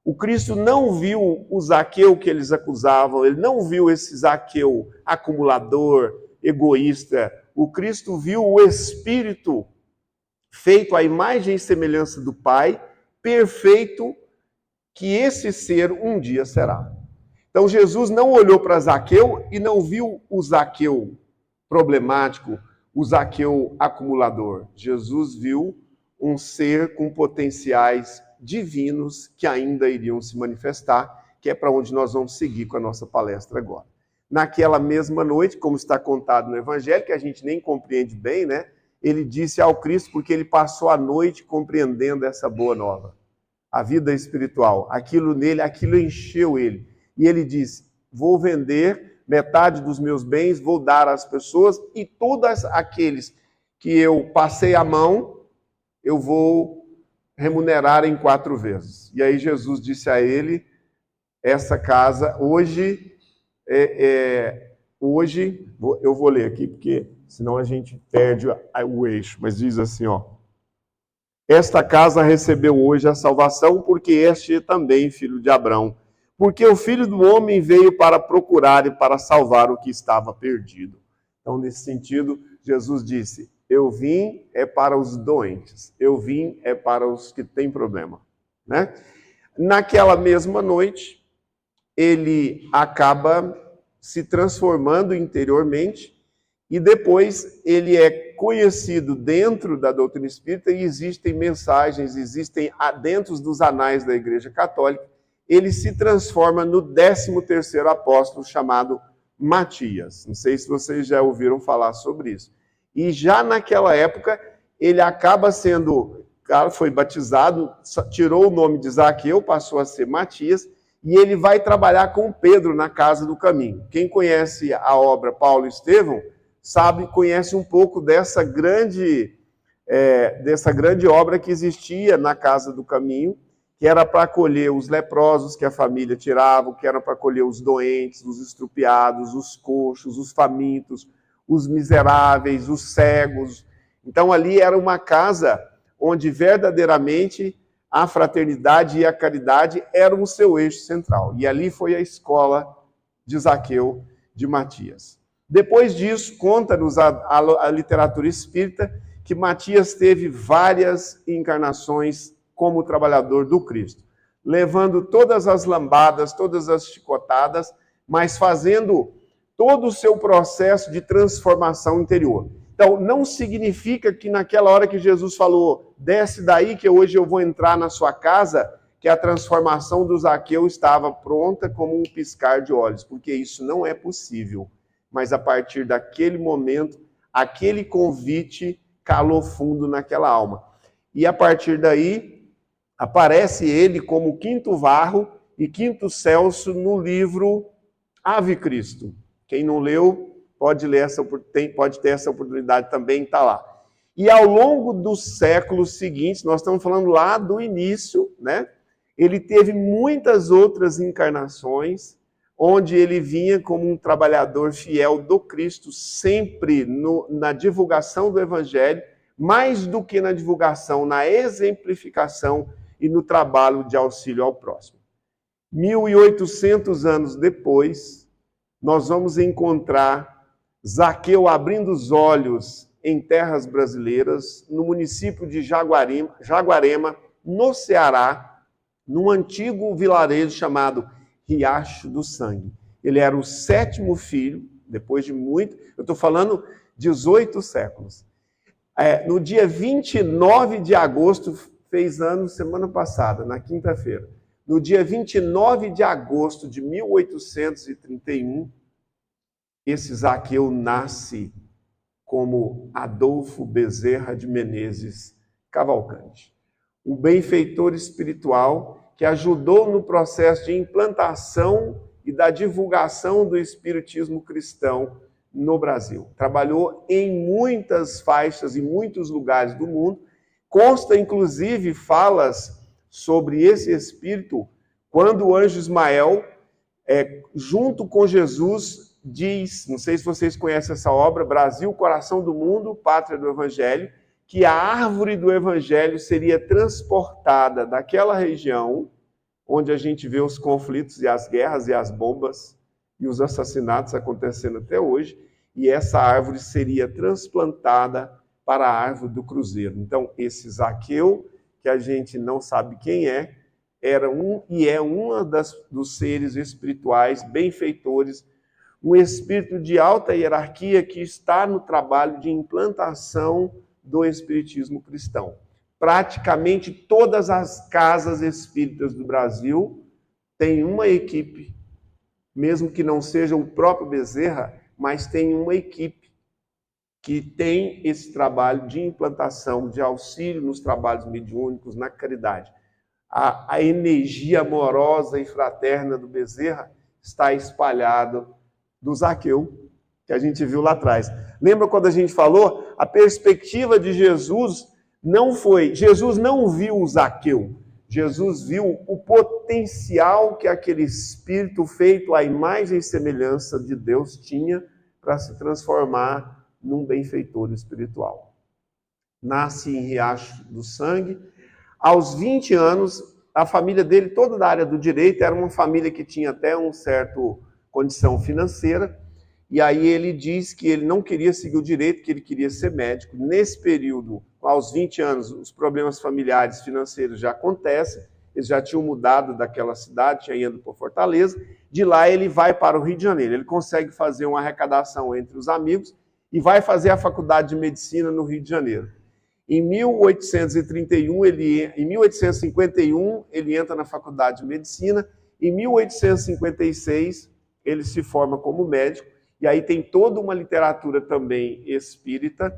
O Cristo não viu o Zaqueu que eles acusavam, ele não viu esse Zaqueu acumulador, egoísta. O Cristo viu o Espírito feito à imagem e semelhança do Pai, perfeito, que esse ser um dia será. Então Jesus não olhou para Zaqueu e não viu o Zaqueu problemático, o Zaqueu acumulador. Jesus viu um ser com potenciais divinos que ainda iriam se manifestar, que é para onde nós vamos seguir com a nossa palestra agora. Naquela mesma noite, como está contado no Evangelho, que a gente nem compreende bem, né? Ele disse ao Cristo, porque ele passou a noite compreendendo essa boa nova, a vida espiritual, aquilo nele, aquilo encheu ele. E ele disse: vou vender metade dos meus bens, vou dar às pessoas, e todos aqueles que eu passei a mão, eu vou remunerar em 4 vezes. E aí Jesus disse a ele: essa casa, hoje, eu vou ler aqui, porque senão a gente perde o eixo, mas diz assim, ó: esta casa recebeu hoje a salvação, porque este é também filho de Abraão. Porque o Filho do Homem veio para procurar e para salvar o que estava perdido. Então, nesse sentido, Jesus disse: eu vim é para os doentes, eu vim é para os que têm problema, né? Naquela mesma noite, ele acaba se transformando interiormente e depois ele é conhecido dentro da doutrina espírita e existem mensagens, existem dentro dos anais da Igreja Católica. Ele se transforma no 13º apóstolo, chamado Matias. Não sei se vocês já ouviram falar sobre isso. E já naquela época, ele acaba sendo, foi batizado, tirou o nome de Zaqueu, passou a ser Matias, e ele vai trabalhar com Pedro na Casa do Caminho. Quem conhece a obra Paulo e Estevão, conhece um pouco dessa grande dessa grande obra que existia na Casa do Caminho, que era para acolher os leprosos que a família tirava, que era para acolher os doentes, os estrupiados, os coxos, os famintos, os miseráveis, os cegos. Então ali era uma casa onde verdadeiramente a fraternidade e a caridade eram o seu eixo central. E ali foi a escola de Zaqueu de Matias. Depois disso, conta-nos a literatura espírita que Matias teve várias encarnações como trabalhador do Cristo, levando todas as lambadas, todas as chicotadas, mas fazendo todo o seu processo de transformação interior. Então, não significa que naquela hora que Jesus falou, desce daí que hoje eu vou entrar na sua casa, que a transformação do Zaqueu estava pronta como um piscar de olhos, porque isso não é possível. Mas a partir daquele momento, aquele convite calou fundo naquela alma. E a partir daí, aparece ele como quinto Varro e quinto Celso no livro Ave Cristo. Quem não leu, pode ter essa oportunidade também, está lá. E ao longo dos séculos seguintes, nós estamos falando lá do início, né? Ele teve muitas outras encarnações, onde ele vinha como um trabalhador fiel do Cristo, sempre na divulgação do Evangelho, mais do que na divulgação, na exemplificação e no trabalho de auxílio ao próximo. 1800 anos depois, nós vamos encontrar Zaqueu abrindo os olhos em terras brasileiras, no município de Jaguarema, no Ceará, num antigo vilarejo chamado Riacho do Sangue. Ele era o 7º filho, depois de muito, eu estou falando 18 séculos. No dia 29 de agosto, fez anos semana passada, na quinta-feira. No dia 29 de agosto de 1831, esse Zaqueu nasce como Adolfo Bezerra de Menezes Cavalcante. Um benfeitor espiritual que ajudou no processo de implantação e da divulgação do espiritismo cristão no Brasil. Trabalhou em muitas faixas, em muitos lugares do mundo. Consta, inclusive, falas sobre esse espírito, quando o anjo Ismael, junto com Jesus, diz, não sei se vocês conhecem essa obra, Brasil, Coração do Mundo, Pátria do Evangelho, que a árvore do Evangelho seria transportada daquela região, onde a gente vê os conflitos e as guerras e as bombas e os assassinatos acontecendo até hoje, e essa árvore seria transplantada para a árvore do Cruzeiro. Então, esse Zaqueu, que a gente não sabe quem era um dos seres espirituais benfeitores, um espírito de alta hierarquia que está no trabalho de implantação do espiritismo cristão. Praticamente todas as casas espíritas do Brasil têm uma equipe, mesmo que não seja o próprio Bezerra, mas tem uma equipe que tem esse trabalho de implantação, de auxílio nos trabalhos mediúnicos, na caridade. A energia amorosa e fraterna do Bezerra está espalhada do Zaqueu, que a gente viu lá atrás. Lembra quando a gente falou? A perspectiva de Jesus Jesus não viu o Zaqueu, Jesus viu o potencial que aquele espírito feito à imagem e semelhança de Deus tinha para se transformar num benfeitor espiritual. Nasce em Riacho do Sangue. Aos 20 anos, a família dele, toda da área do direito, era uma família que tinha até uma certa condição financeira, e aí ele diz que ele não queria seguir o direito, que ele queria ser médico. Nesse período, aos 20 anos, os problemas familiares financeiros já acontecem, eles já tinham mudado daquela cidade, tinha ido para Fortaleza, de lá ele vai para o Rio de Janeiro, ele consegue fazer uma arrecadação entre os amigos e vai fazer a faculdade de medicina no Rio de Janeiro. Em 1851, em 1851, ele entra na faculdade de medicina, em 1856, ele se forma como médico, e aí tem toda uma literatura também espírita,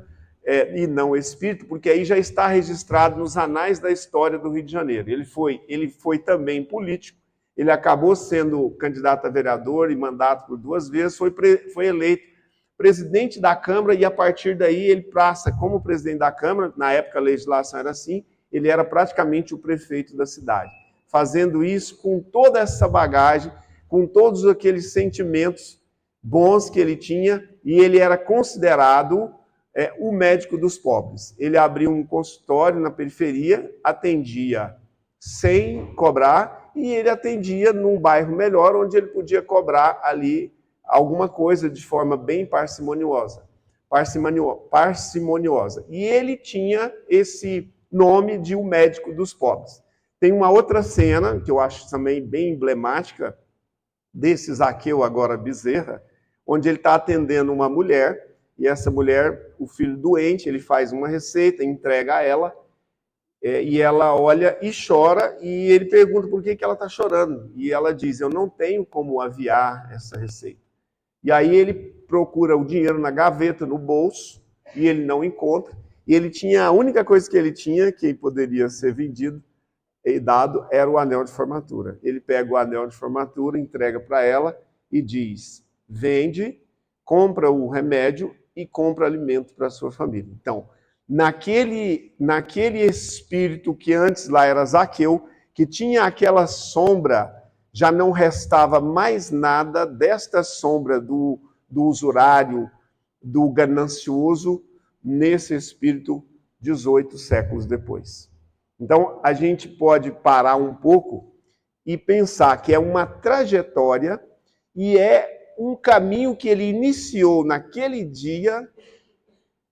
e não espírita, porque aí já está registrado nos anais da história do Rio de Janeiro. Ele foi também político, ele acabou sendo candidato a vereador e mandato por 2 vezes, foi eleito presidente da Câmara, e a partir daí ele passa como presidente da Câmara, na época a legislação era assim, ele era praticamente o prefeito da cidade, fazendo isso com toda essa bagagem, com todos aqueles sentimentos bons que ele tinha, e ele era considerado o médico dos pobres. Ele abriu um consultório na periferia, atendia sem cobrar, e ele atendia num bairro melhor, onde ele podia cobrar ali alguma coisa de forma bem parcimoniosa. E ele tinha esse nome de o médico dos pobres. Tem uma outra cena, que eu acho também bem emblemática, desse Zaqueu agora Bezerra, onde ele está atendendo uma mulher, e essa mulher, o filho doente, ele faz uma receita, entrega a ela, e ela olha e chora, e ele pergunta por que ela está chorando. E ela diz, eu não tenho como aviar essa receita. E aí ele procura o dinheiro na gaveta, no bolso, e ele não encontra. E ele tinha, a única coisa que ele tinha, que poderia ser vendido e dado, era o anel de formatura. Ele pega o anel de formatura, entrega para ela e diz, vende, compra o remédio e compra alimento para a sua família. Então, naquele espírito que antes lá era Zaqueu, que tinha aquela sombra, já não restava mais nada desta sombra do usurário, do ganancioso, nesse espírito 18 séculos depois. Então, a gente pode parar um pouco e pensar que é uma trajetória e é um caminho que ele iniciou naquele dia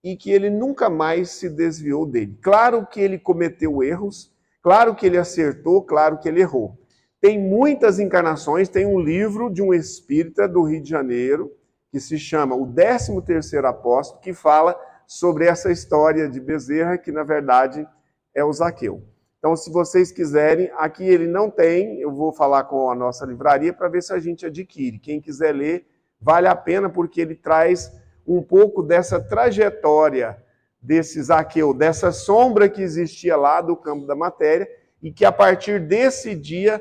e que ele nunca mais se desviou dele. Claro que ele cometeu erros, claro que ele acertou, claro que ele errou. Tem muitas encarnações, tem um livro de um espírita do Rio de Janeiro, que se chama O 13º Apóstolo, que fala sobre essa história de Bezerra, que na verdade é o Zaqueu. Então, se vocês quiserem, aqui ele não tem, eu vou falar com a nossa livraria para ver se a gente adquire. Quem quiser ler, vale a pena, porque ele traz um pouco dessa trajetória desse Zaqueu, dessa sombra que existia lá do campo da matéria, e que a partir desse dia,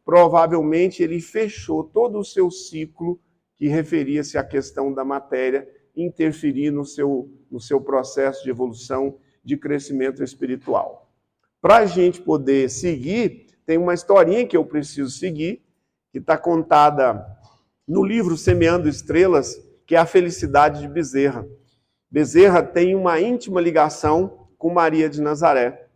provavelmente, ele fechou todo o seu ciclo que referia-se à questão da matéria, interferir no seu processo de evolução, de crescimento espiritual. Para a gente poder seguir, tem uma historinha que eu preciso seguir, que está contada no livro Semeando Estrelas, que é a felicidade de Bezerra. Bezerra tem uma íntima ligação com Maria de Nazaré.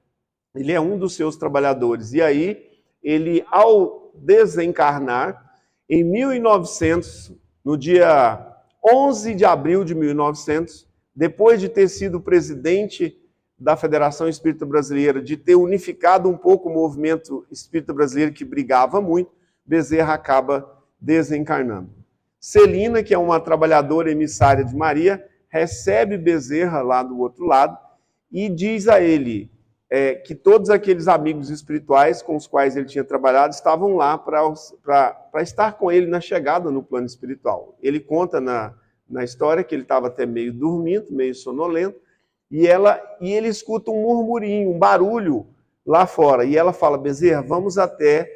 Ele é um dos seus trabalhadores. E aí, ele, ao desencarnar, em 1900, no dia 11 de abril de 1900, depois de ter sido presidente da Federação Espírita Brasileira, de ter unificado um pouco o movimento espírita brasileiro que brigava muito, Bezerra acaba desencarnando. Celina, que é uma trabalhadora emissária de Maria, recebe Bezerra lá do outro lado e diz a ele que todos aqueles amigos espirituais com os quais ele tinha trabalhado estavam lá para estar com ele na chegada no plano espiritual. Ele conta na história que ele estava até meio dormindo, meio sonolento, e ele escuta um murmurinho, um barulho lá fora. E ela fala, Bezerra, vamos até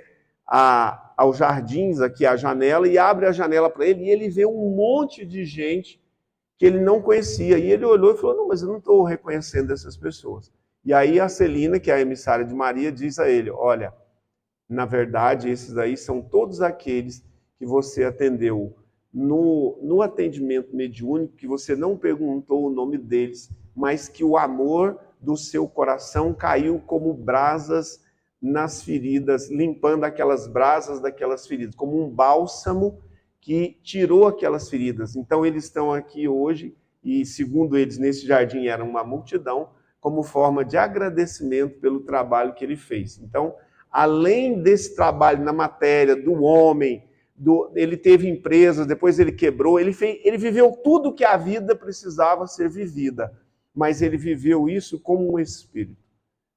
aos jardins, aqui à janela, e abre a janela para ele, e ele vê um monte de gente que ele não conhecia. E ele olhou e falou, não, mas eu não estou reconhecendo essas pessoas. E aí a Celina, que é a emissária de Maria, diz a ele, olha, na verdade, esses aí são todos aqueles que você atendeu no atendimento mediúnico, que você não perguntou o nome deles, mas que o amor do seu coração caiu como brasas nas feridas, limpando aquelas brasas daquelas feridas, como um bálsamo que tirou aquelas feridas. Então eles estão aqui hoje, e segundo eles, nesse jardim era uma multidão, como forma de agradecimento pelo trabalho que ele fez. Então, além desse trabalho na matéria, do homem, ele teve empresas, depois ele quebrou, ele viveu tudo que a vida precisava ser vivida, mas ele viveu isso como um espírito,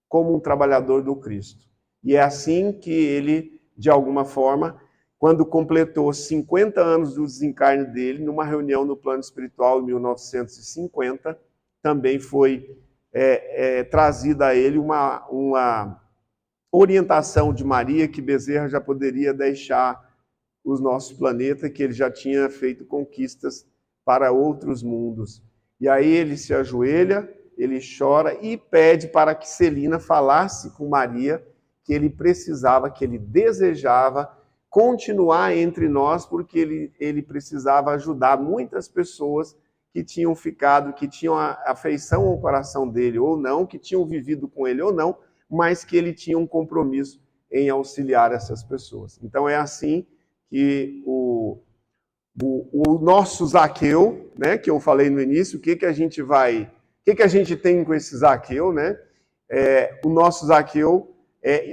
como um trabalhador do Cristo. E é assim que ele, de alguma forma, quando completou 50 anos do desencarne dele, numa reunião no plano espiritual em 1950, também foi trazida a ele uma orientação de Maria que Bezerra já poderia deixar o nosso planeta, que ele já tinha feito conquistas para outros mundos. E aí ele se ajoelha, ele chora e pede para que Celina falasse com Maria que ele precisava, que ele desejava continuar entre nós, porque ele precisava ajudar muitas pessoas que tinham ficado, que tinham afeição ao coração dele ou não, que tinham vivido com ele ou não, mas que ele tinha um compromisso em auxiliar essas pessoas. Então é assim que o nosso Zaqueu, né, que eu falei no início, o que a gente tem com esse Zaqueu, né? O nosso Zaqueu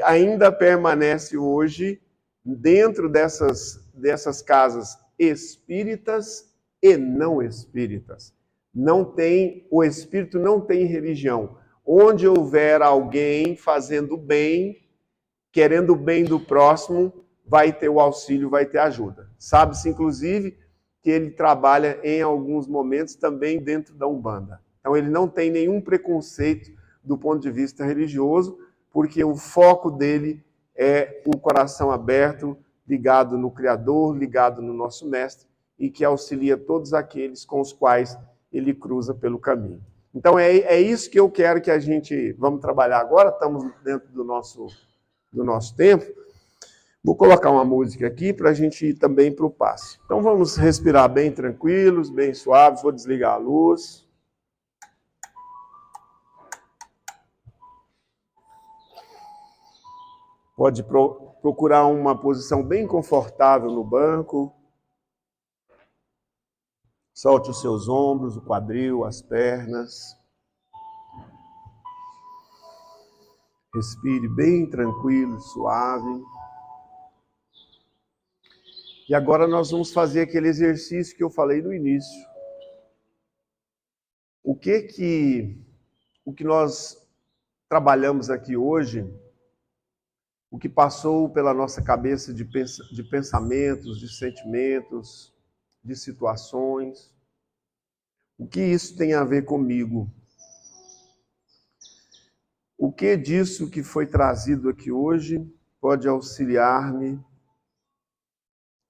ainda permanece hoje dentro dessas casas espíritas e não espíritas. O espírito não tem religião. Onde houver alguém fazendo bem, querendo o bem do próximo, vai ter o auxílio, vai ter ajuda. Sabe-se, inclusive, que ele trabalha em alguns momentos também dentro da Umbanda. Então, ele não tem nenhum preconceito do ponto de vista religioso, porque o foco dele é o coração aberto, ligado no Criador, ligado no nosso Mestre, e que auxilia todos aqueles com os quais ele cruza pelo caminho. Então, é isso que eu quero que a gente... Vamos trabalhar agora, estamos dentro do nosso tempo. Vou colocar uma música aqui para a gente ir também para o passe. Então vamos respirar bem tranquilos, bem suaves. Vou desligar a luz. Pode procurar uma posição bem confortável no banco. Solte os seus ombros, o quadril, as pernas. Respire bem tranquilo, suave. E agora nós vamos fazer aquele exercício que eu falei no início. O que nós trabalhamos aqui hoje, o que passou pela nossa cabeça de pensamentos, de sentimentos, de situações, o que isso tem a ver comigo? O que disso que foi trazido aqui hoje pode auxiliar-me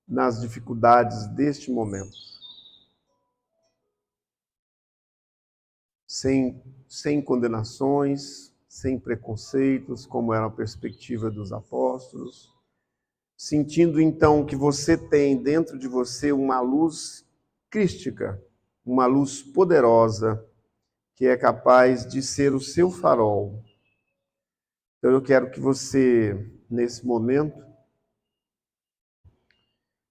nas dificuldades deste momento? Sem condenações, sem preconceitos, como era a perspectiva dos apóstolos, sentindo então que você tem dentro de você uma luz crística, uma luz poderosa, que é capaz de ser o seu farol. Então eu quero que você, nesse momento,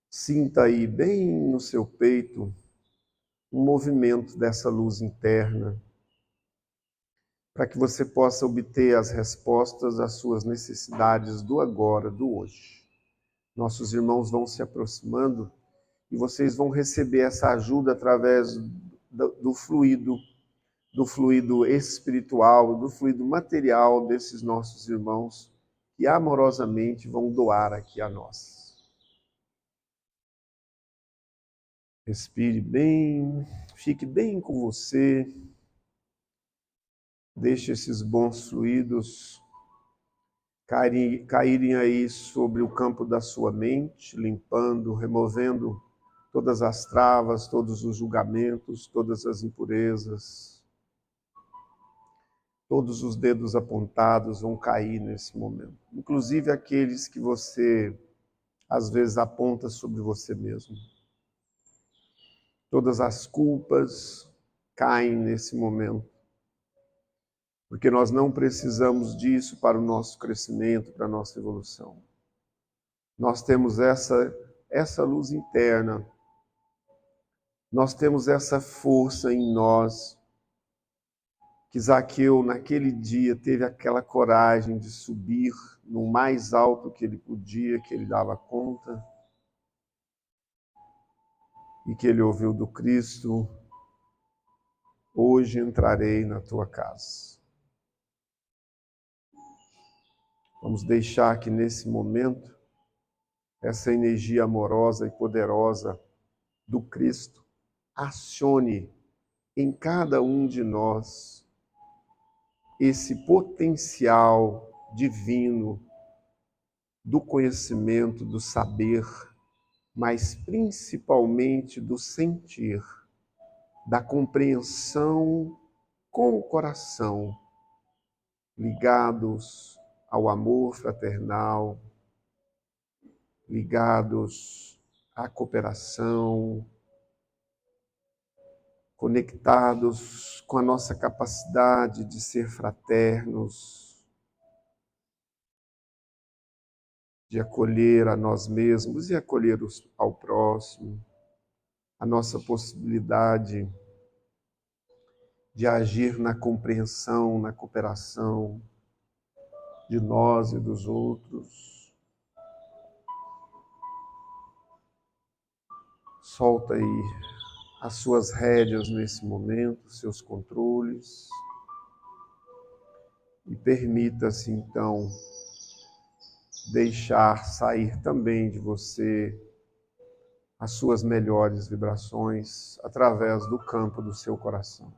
sinta aí bem no seu peito um movimento dessa luz interna, para que você possa obter as respostas às suas necessidades do agora, do hoje. Nossos irmãos vão se aproximando e vocês vão receber essa ajuda através do fluido espiritual, do fluido material desses nossos irmãos que amorosamente vão doar aqui a nós. Respire bem, fique bem com você. Deixe esses bons fluidos caírem aí sobre o campo da sua mente, limpando, removendo todas as travas, todos os julgamentos, todas as impurezas. Todos os dedos apontados vão cair nesse momento. Inclusive aqueles que você, às vezes, aponta sobre você mesmo. Todas as culpas caem nesse momento. Porque nós não precisamos disso para o nosso crescimento, para a nossa evolução. Nós temos essa luz interna. Nós temos essa força em nós. Que Zaqueu, naquele dia, teve aquela coragem de subir no mais alto que ele podia, que ele dava conta. E que ele ouviu do Cristo: hoje entrarei na tua casa. Vamos deixar que nesse momento, essa energia amorosa e poderosa do Cristo acione em cada um de nós esse potencial divino do conhecimento, do saber, mas principalmente do sentir. da compreensão com o coração, ligados ao amor fraternal, ligados à cooperação, conectados com a nossa capacidade de ser fraternos, de acolher a nós mesmos e acolher ao próximo, a nossa possibilidade de agir na compreensão, na cooperação de nós e dos outros. Solta aí as suas rédeas nesse momento, seus controles, e permita-se então deixar sair também de você as suas melhores vibrações através do campo do seu coração.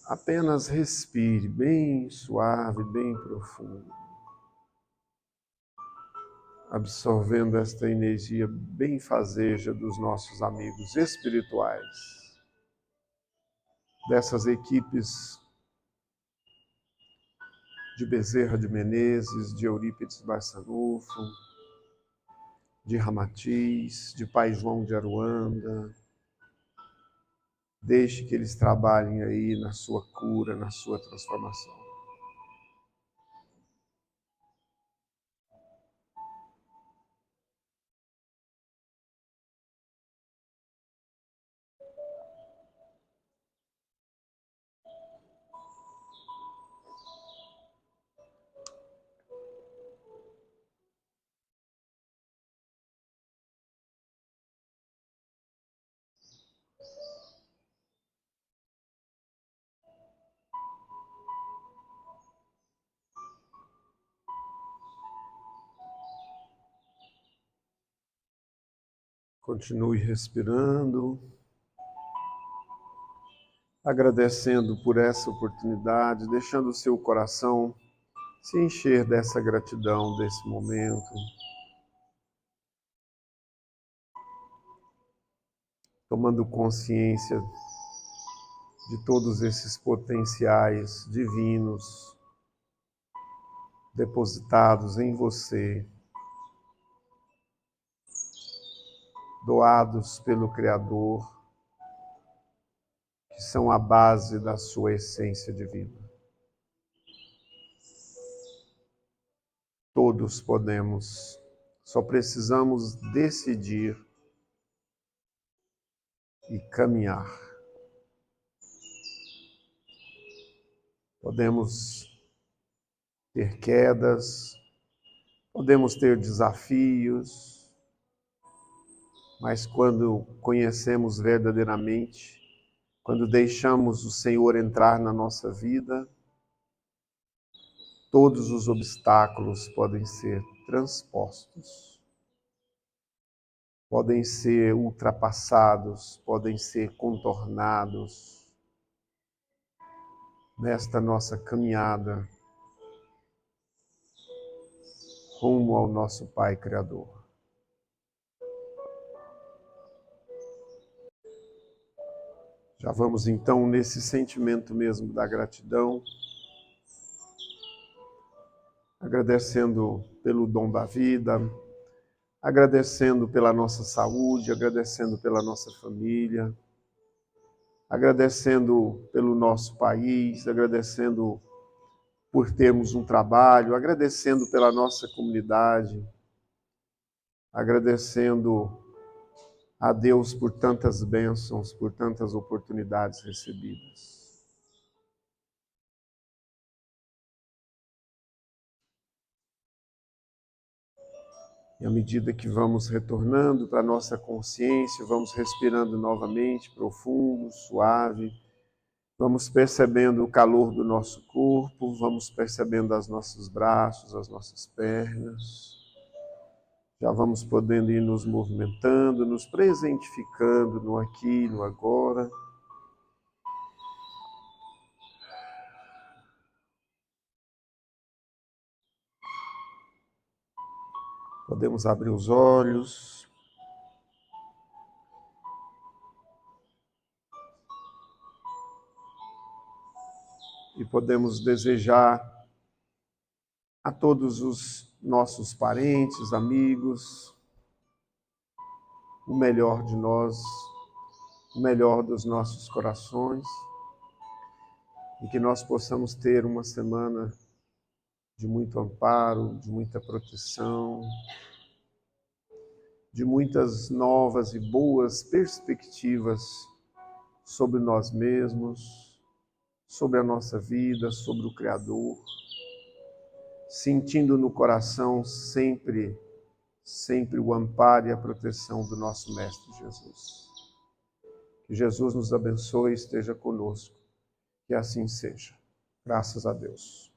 Apenas respire bem suave, bem profundo, absorvendo esta energia benfazeja dos nossos amigos espirituais, dessas equipes de Bezerra de Menezes, de Eurípides Barçanufo, de Ramatiz, de Pai João de Aruanda. Deixe que eles trabalhem aí na sua cura, na sua transformação. Continue respirando, agradecendo por essa oportunidade, deixando o seu coração se encher dessa gratidão, desse momento. Tomando consciência de todos esses potenciais divinos depositados em você, doados pelo Criador, que são a base da sua essência divina. Todos podemos, só precisamos decidir e caminhar. Podemos ter quedas, podemos ter desafios, mas quando conhecemos verdadeiramente, quando deixamos o Senhor entrar na nossa vida, todos os obstáculos podem ser transpostos, podem ser ultrapassados, podem ser contornados nesta nossa caminhada rumo ao nosso Pai Criador. Já vamos então nesse sentimento mesmo da gratidão, agradecendo pelo dom da vida, agradecendo pela nossa saúde, agradecendo pela nossa família, agradecendo pelo nosso país, agradecendo por termos um trabalho, agradecendo pela nossa comunidade, agradecendo a Deus por tantas bênçãos, por tantas oportunidades recebidas. E à medida que vamos retornando para a nossa consciência, vamos respirando novamente, profundo, suave, vamos percebendo o calor do nosso corpo, vamos percebendo os nossos braços, as nossas pernas. Já vamos podendo ir nos movimentando, nos presentificando no aqui, no agora. Podemos abrir os olhos. E podemos desejar a todos os nossos parentes, amigos, o melhor de nós, o melhor dos nossos corações, e que nós possamos ter uma semana de muito amparo, de muita proteção, de muitas novas e boas perspectivas sobre nós mesmos, sobre a nossa vida, sobre o Criador, sentindo no coração sempre o amparo e a proteção do nosso Mestre Jesus. Que Jesus nos abençoe e esteja conosco. Que assim seja. Graças a Deus.